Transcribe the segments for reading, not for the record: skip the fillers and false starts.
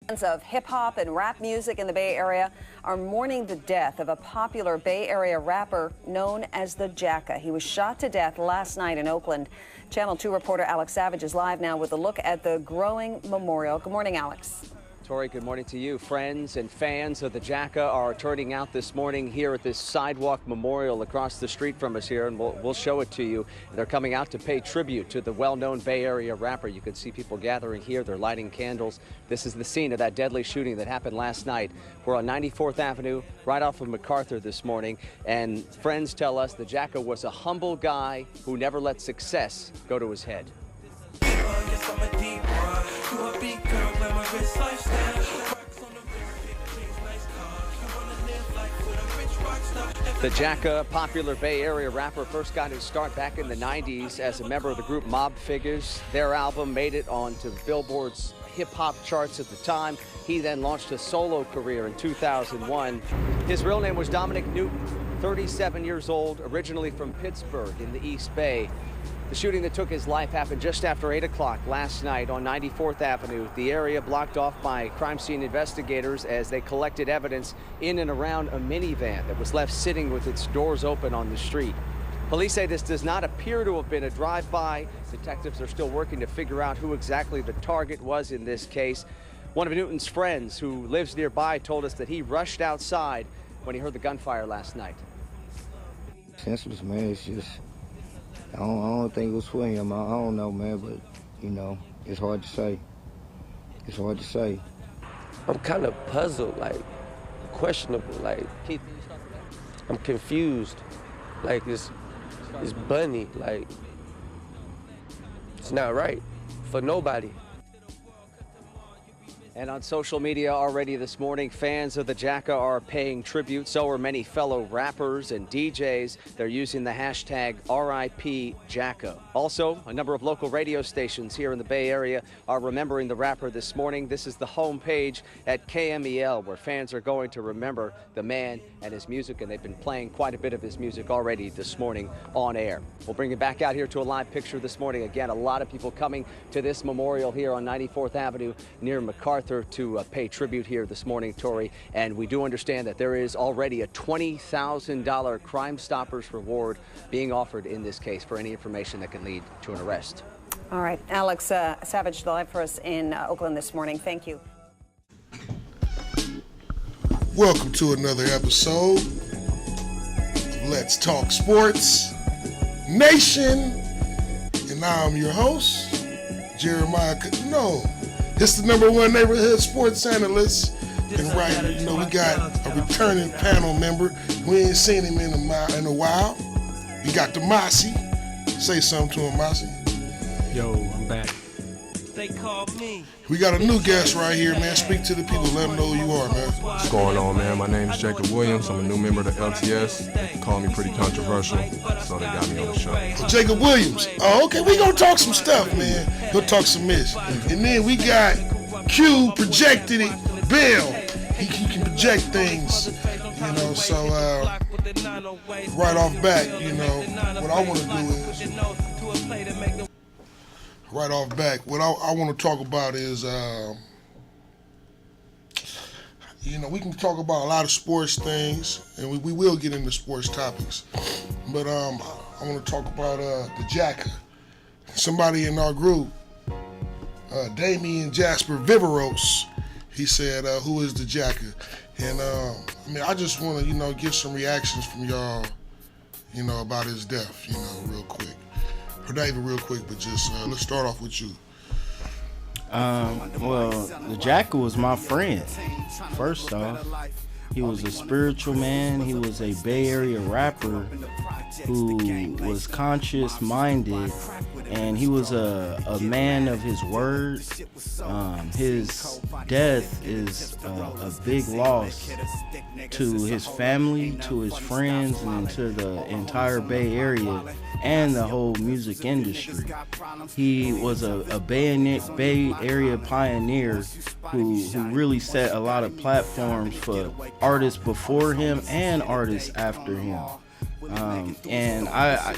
Fans of hip-hop and rap music in the Bay Area are mourning the death of a popular Bay Area rapper known as the Jacka. He was shot to death last night in Oakland. Channel 2 reporter Alex Savage is live now with a look at the growing memorial. Good morning, Alex. Tori, good morning to you. Friends and fans of the Jacka are turning out this morning here at this sidewalk memorial across the street from us here, and we'll show it to you. They're coming out to pay tribute to the well-known Bay Area rapper. You can see people gathering here. They're lighting candles. This is the scene of that deadly shooting that happened last night. We're on 94th Avenue, right off of MacArthur this morning, and friends tell us the Jacka was a humble guy who never let success go to his head. The Jacka, popular Bay Area rapper, first got his start back in the 90s as a member of the group Mob Figures. Their album made it onto Billboard's hip-hop charts at the time. He then launched a solo career in 2001. His real name was Dominic Newton, 37 years old, originally from Pittsburgh in the East Bay. The shooting that took his life happened just after 8 o'clock last night on 94th Avenue. The area blocked off by crime scene investigators as they collected evidence in and around a minivan that was left sitting with its doors open on the street. Police say this does not appear to have been a drive-by. Detectives are still working to figure out who exactly the target was in this case. One of Newton's friends who lives nearby told us that he rushed outside when he heard the gunfire last night. Senseless, man. It's just, I don't think it was for him. I don't know, man, but, you know, it's hard to say. It's hard to say. I'm kind of puzzled, like, questionable, like, I'm confused. Like, it's Bunny, like, it's not right for nobody. And on social media already this morning, fans of the Jacka are paying tribute. So are many fellow rappers and DJs. They're using the hashtag RIP Jacka. Also, a number of local radio stations here in the Bay Area are remembering the rapper this morning. This is the homepage at KMEL, where fans are going to remember the man and his music, and they've been playing quite a bit of his music already this morning on air. We'll bring you back out here to a live picture this morning. Again, a lot of people coming to this memorial here on 94th Avenue near MacArthur to pay tribute here this morning, Tori. And we do understand that there is already a $20,000 Crime Stoppers reward being offered in this case for any information that can lead to an arrest. All right, Alex Savage live for us in Oakland this morning. Thank you. Welcome to another episode of Let's Talk Sports Nation. And I'm your host, Jeremiah. No, it's the #1 neighborhood sports analyst and writer. You know, we got a returning panel member. We ain't seen him in a while. We got the Mossy. Say something to him, Mossy. Yo, I'm back. They call me. We got a new guest right here, man. Speak to the people. Let them know who you are, man. What's going on, man? My name is Jacob Williams. I'm a new member of the LTS. They call me pretty controversial, so they got me on the show. Jacob Williams. Oh, okay. We gonna talk some stuff, man. He'll talk some ish. And then we got Q projected it. Bill. He can project things, you know. So right off bat, you know, what I want to do is right off back. What I want to talk about is, you know, we can talk about a lot of sports things, and we will get into sports topics. But I want to talk about the Jacka. Somebody in our group, Damian Jasper Viveros, he said, who is the Jacka? And I mean, I just want to, you know, get some reactions from y'all, you know, about his death, you know, real quick. Or not even real quick, but just let's start off with you. Well, the Jacka was my friend. First off, he was a spiritual man. He was a Bay Area rapper who was conscious-minded, and he was a man of his word. His death is a big loss to his family, to his friends, and to the entire Bay Area and the whole music industry. He was a Bay Area pioneer who really set a lot of platforms for artists before him and artists after him. And I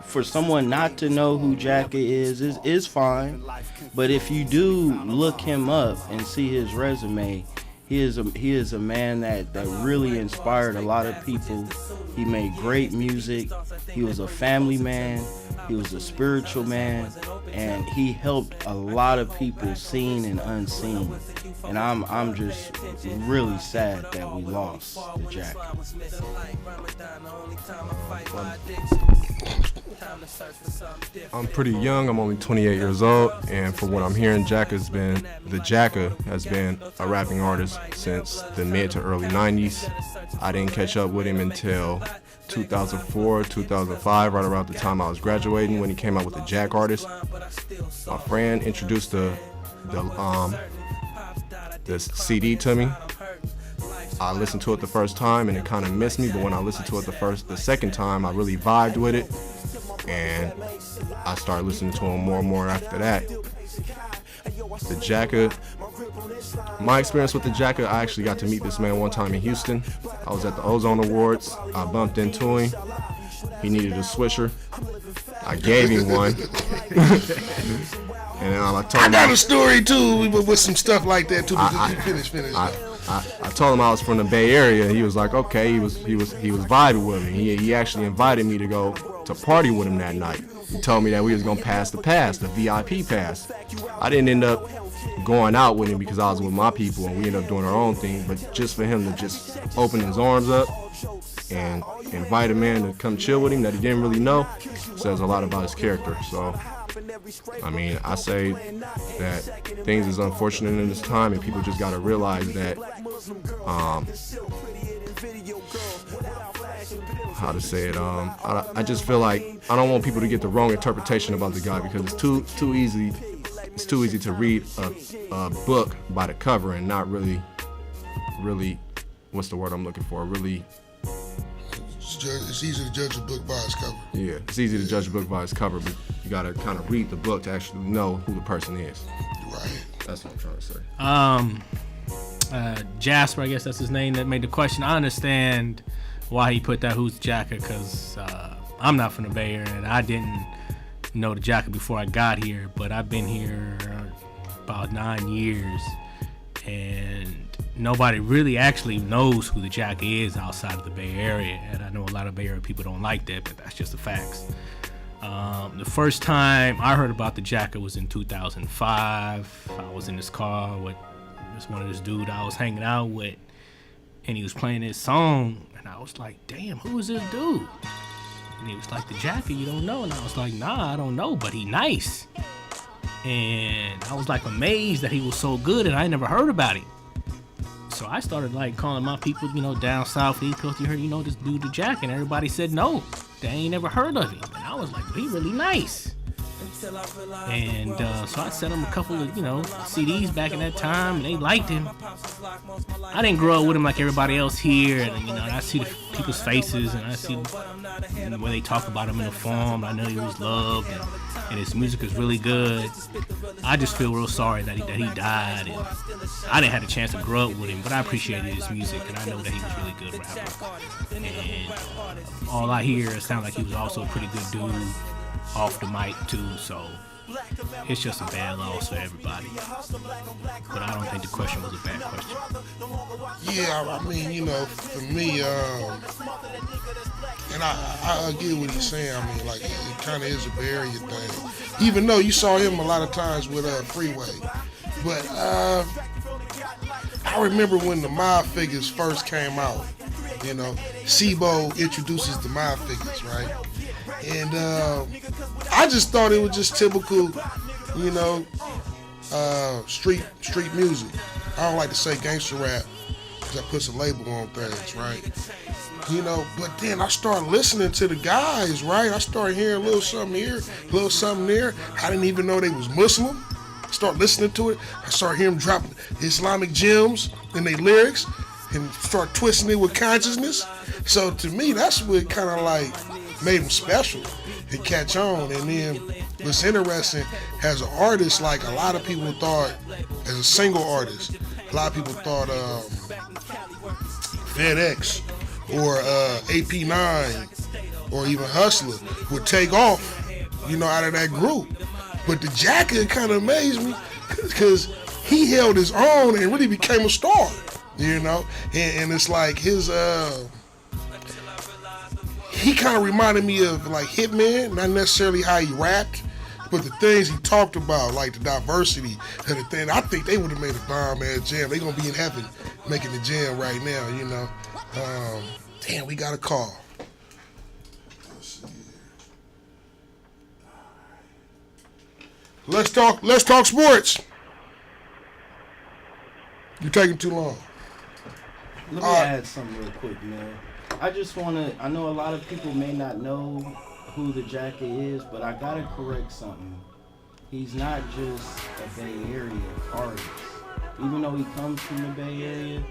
for someone not to know who Jacka is fine. But if you do look him up and see his resume, he is a man that really inspired a lot of people. He made great music. He was a family man. He was a spiritual man, and he helped a lot of people seen and unseen. And I'm just really sad that we lost the Jacka. I'm pretty young. I'm only 28 years old, and from what I'm hearing, Jacka has been a rapping artist since the mid to early 90s. I didn't catch up with him until 2004, 2005, right around the time I was graduating, when he came out with the Jack Artist. My friend introduced the CD to me. I listened to it the first time and it kind of missed me, but when I listened to it the second time, I really vibed with it, and I started listening to him more and more after that. The Jacka, my experience with the Jacka, I actually got to meet this man one time in Houston. I was at the Ozone Awards. I bumped into him. He needed a swisher. I gave him one. And I told him I got a story too with some stuff like that too. Finish. I told him I was from the Bay Area. He was like, okay. He was vibing with me. He actually invited me to go to party with him that night. He told me that we was gonna pass the VIP pass. I didn't end up going out with him because I was with my people and we ended up doing our own thing. But just for him to just open his arms up and invite a man to come chill with him that he didn't really know says a lot about his character. So, I mean, I say that things is unfortunate in this time, and people just gotta realize that, how to say it, I just feel like I don't want people to get the wrong interpretation about the guy, because it's too easy to read a book by the cover and not really, what's the word I'm looking for? Really. It's easy to judge a book by its cover. Yeah, it's easy to judge a book by its cover, but you gotta kind of read the book to actually know who the person is. Right. That's what I'm trying to say. Jasper, I guess that's his name, that made the question. I understand why he put that who's Jacka, because I'm not from the Bay Area and I didn't know the Jacka before I got here, but I've been here about 9 years and nobody really actually knows who the Jacka is outside of the Bay Area, and I know a lot of Bay Area people don't like that, but that's just the facts. The first time I heard about the Jacka was in 2005. I was in this car with this dude I was hanging out with, and he was playing this song, and I was like, damn, who is this dude? And he was like, the Jacka, you don't know? And I was like, nah, I don't know, but he nice. And I was like amazed that he was so good, and I never heard about him. So I started like calling my people, down south, East Coast, you heard, this dude the Jacka, and everybody said no, they ain't never heard of him. And I was like, well, he really nice. And so I sent him a couple of, CDs back in that time, and they liked him. I didn't grow up with him like everybody else here, and I see the people's faces, and I see the way they talk about him in the forum. I know he was loved, and his music is really good. I just feel real sorry that he died, and I didn't have a chance to grow up with him, but I appreciated his music, and I know that he was a really good rapper. And all I hear, it sounds like he was also a pretty good dude off the mic too, so it's just a bad loss for everybody. But I don't think the question was a bad question. Yeah, I mean, for me, and I get what he's saying. I mean, like, it kind of is a Bay Area thing. Even though you saw him a lot of times with Freeway. But I remember when the Mob Figures first came out, Sibo introduces the Mob Figures, right? And I just thought it was just typical, street music. I don't like to say gangster rap because that puts a label on things, right? But then I started listening to the guys, right? I started hearing a little something here, a little something there. I didn't even know they was Muslim. I started listening to it. I started hearing them drop Islamic gems in their lyrics and start twisting it with consciousness. So to me, that's what kind of like made him special and catch on. And then what's interesting, as an artist, like a lot of people thought, as a single artist, a lot of people thought FedEx or AP9 or even Hustler would take off, out of that group. But the Jacka kind of amazed me because he held his own and really became a star, and it's like his, he kind of reminded me of like Hitman, not necessarily how he rapped, but the things he talked about, like the diversity of the thing. I think they would have made a bomb-ass jam. They're going to be in heaven making the jam right now, Damn, we got a call. Let's talk sports. You're taking too long. Let me add something real quick, man. I know a lot of people may not know who the Jacka is, but I gotta correct something. He's not just a Bay Area artist. Even though he comes from the Bay Area,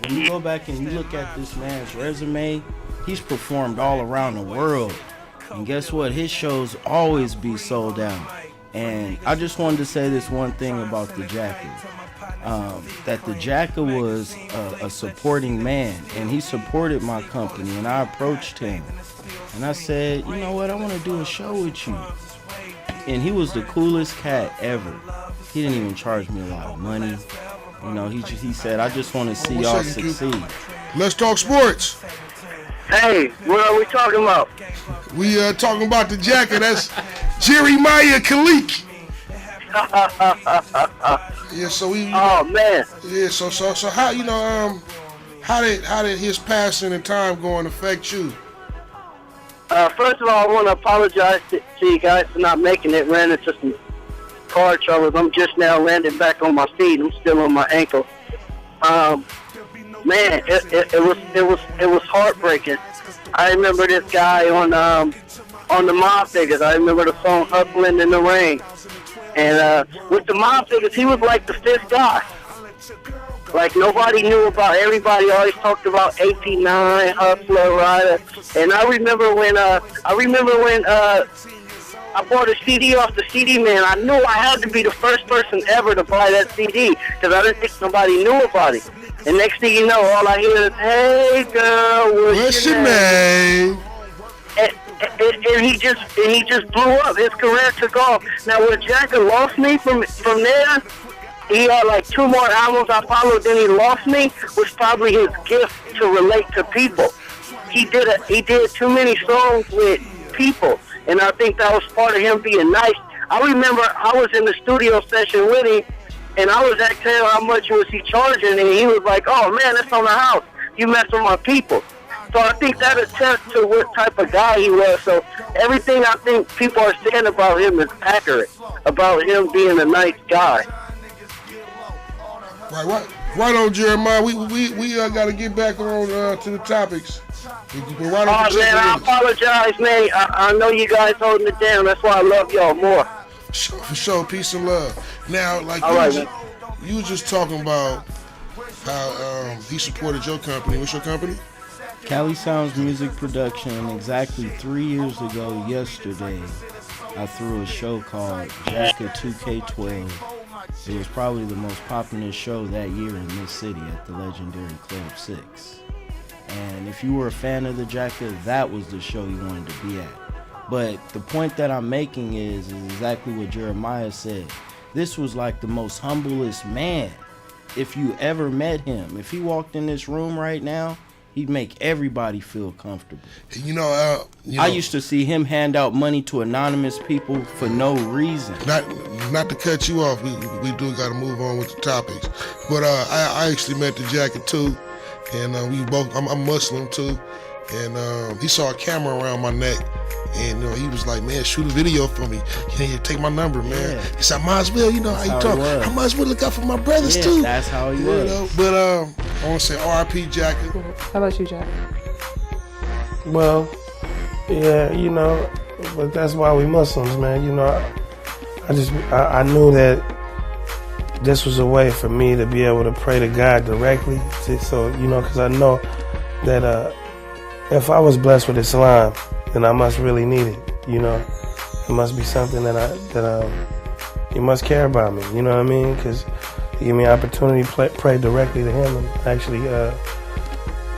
when you go back and you look at this man's resume, he's performed all around the world. And guess what? His shows always be sold out. And I just wanted to say this one thing about the Jacka. That the Jacka was a supporting man, and he supported my company, and I approached him. And I said, you know what, I want to do a show with you. And he was the coolest cat ever. He didn't even charge me a lot of money. He said, I just want to see y'all succeed. Let's talk sports. Hey, what are we talking about? We talking about the Jacka. That's Jeremiah Khalik. Yeah, so we. Oh man. Yeah, so how how did his passing and time going affect you? First of all, I want to apologize to you guys for not making it. Ran into some car troubles. I'm just now landing back on my feet. I'm still on my ankle. Man, it was heartbreaking. I remember this guy on the Mob Figures. I remember the song "Hustling in the Rain." And with the Mob Figures, he was like the fifth guy. Like nobody knew about. Everybody always talked about 89, Hustler, Rider. And I remember when I bought a CD off the CD man. I knew I had to be the first person ever to buy that CD because I didn't think nobody knew about it. And next thing you know, all I hear is, "Hey girl, what's your name?" And he just blew up. His career took off. Now when Jacka lost me from there, he had like 2 more albums I followed. Then he lost me, was probably his gift to relate to people. He did too many songs with people, and I think that was part of him being nice. I remember I was in the studio session with him, and I was asking him how much was he charging, and he was like, "Oh man, that's on the house. You mess with my people." So I think that attests to what type of guy he was. So everything I think people are saying about him is accurate, about him being a nice guy. Right on, Jeremiah. We got to get back on to the topics. Man, I apologize, man. I know you guys holding it down. That's why I love y'all more. For sure. Peace and love. Now, like you were just talking about how he supported your company. What's your company? Cali Sounds Music Production. Exactly 3 years ago yesterday, I threw a show called Jacka 2K12. It was probably the most popular show that year in this city at the legendary Club 6. And if you were a fan of the Jacka, that was the show you wanted to be at. But the point that I'm making is exactly what Jeremiah said. This was like the most humblest man. If you ever met him, if he walked in this room right now, he'd make everybody feel comfortable. I used to see him hand out money to anonymous people for no reason. Not to cut you off, we do got to move on with the topics. But I actually met the Jacka too, and we both. I'm Muslim too, and he saw a camera around my neck, and he was like, "Man, shoot a video for me. Take my number, man." Yeah. He said, "I might as well. How you talk. I might as well look out for my brothers too." That's how he was. But I want to say R.I.P. Jacka. How about you, Jack? Well, yeah, but that's why we Muslims, man. I knew that this was a way for me to be able to pray to God directly. Because I know that if I was blessed with Islam, then I must really need it. It must be something that he must care about me. You know what I mean? Because he gave me an opportunity to pray directly to him and actually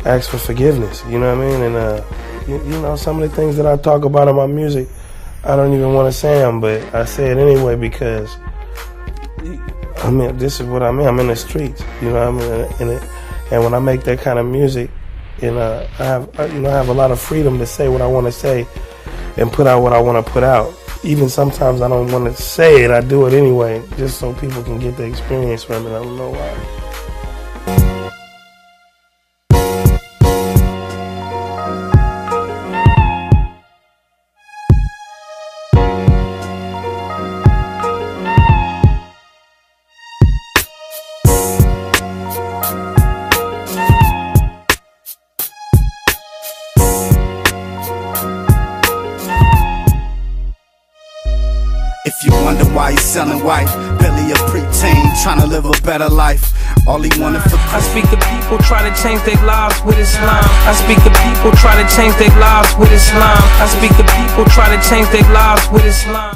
ask for forgiveness. You know what I mean? And you know, some of the things that I talk about in my music, I don't even want to say them, but I say it anyway because, I mean, this is what I mean. I'm in the streets, you know. I'm in it, and when I make that kind of music, and I have a lot of freedom to say what I want to say, and put out what I want to put out. Even sometimes I don't want to say it. I do it anyway, just so people can get the experience from it. I don't know why. If you wonder why he's selling white, Billy a preteen, trying to live a better life. All he wanted for I speak to people, try to change their lives with Islam. I speak to people, try to change their lives with Islam. I speak to people, try to change their lives with Islam.